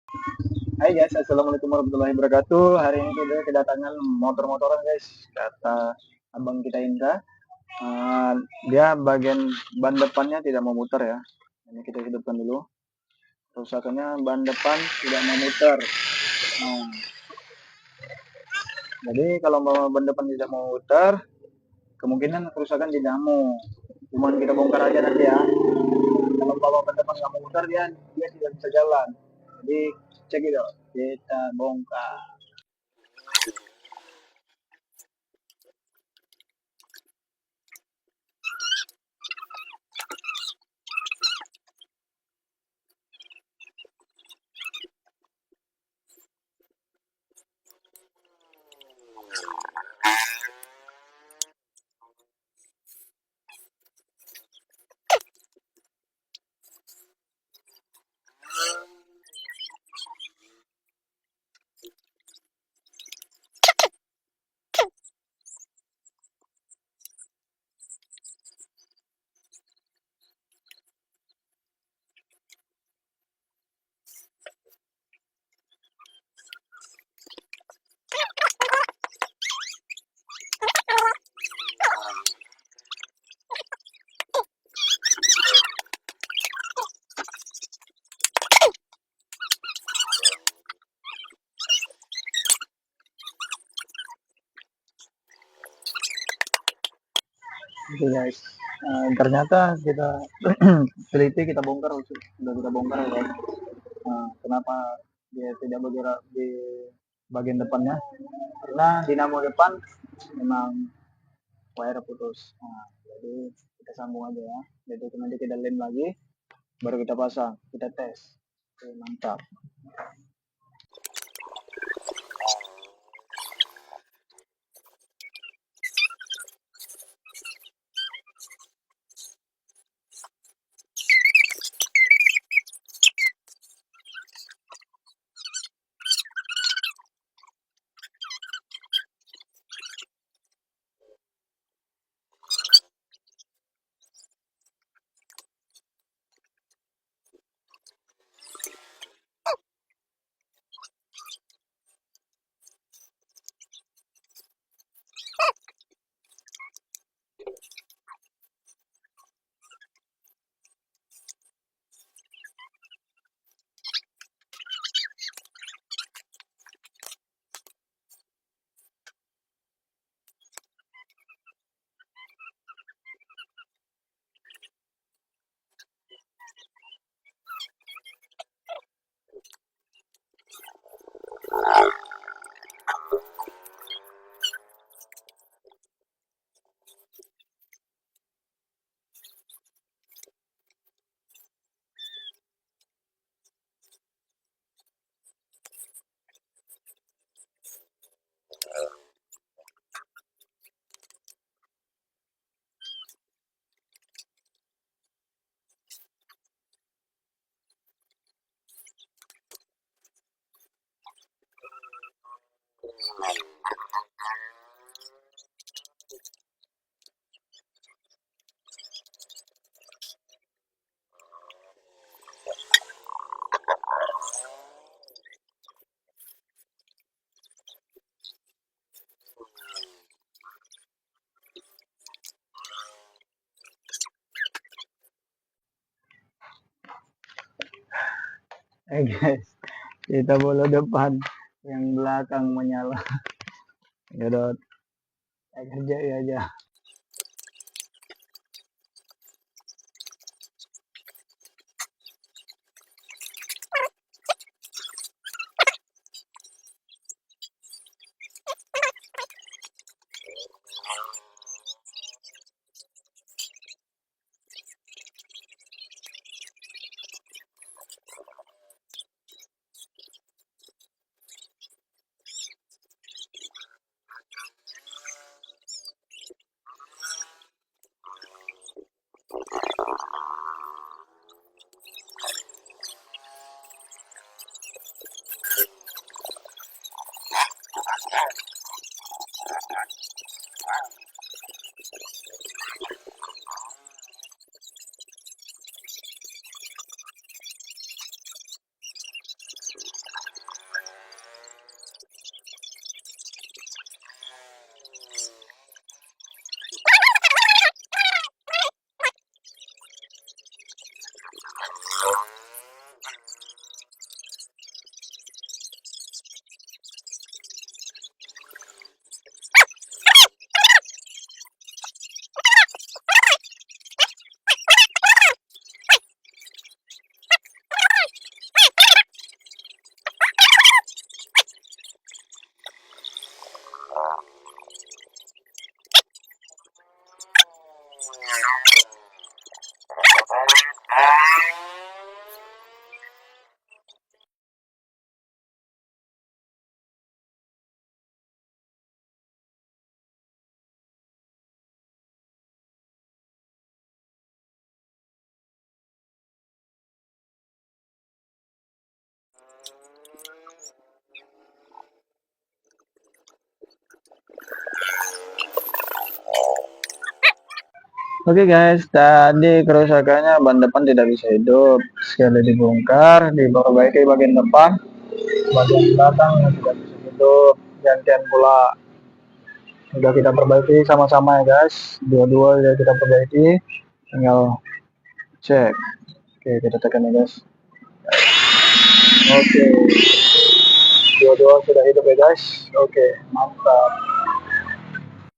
Hai guys, assalamualaikum warahmatullahi wabarakatuh. Hari ini kita kedatangan motor-motoran guys, kata abang kita Indra. Uh, Dia bagian ban depannya tidak mau muter ya. Ini kita hidupkan dulu. Kerusakannya ban depan tidak mau muter. Nah, jadi kalau ban depan tidak mau muter, kemungkinan kerusakan di dinaмо. Cuman kita bongkar aja nanti ya. Kalau bawa ban depan nggak mau muter, dia tidak bisa jalan. Jadi cek itu, kita bongkar. Oke guys, ternyata kita teliti, kita bongkar, sudah kita bongkar ya guys. Kenapa dia tidak bergerak di bagian depannya? Karena dinamo depan memang wire putus. Jadi kita sambung aja ya. Jadi nanti kita lem lagi, baru kita pasang, kita tes. Oke, mantap. Guys, kita bola depan, yang belakang menyala. Yaudah, kerja ya aja. Oke guys, tadi kerusakannya ban depan tidak bisa hidup. Sekali dibongkar, diperbaiki bagian depan, bagian belakang tidak bisa hidup. Gantian pula udah kita perbaiki sama-sama ya guys. Dua-dua udah kita perbaiki, tinggal cek. Oke, kita tekan ya guys. Oke, dua-dua sudah hidup ya guys. Oke, mantap.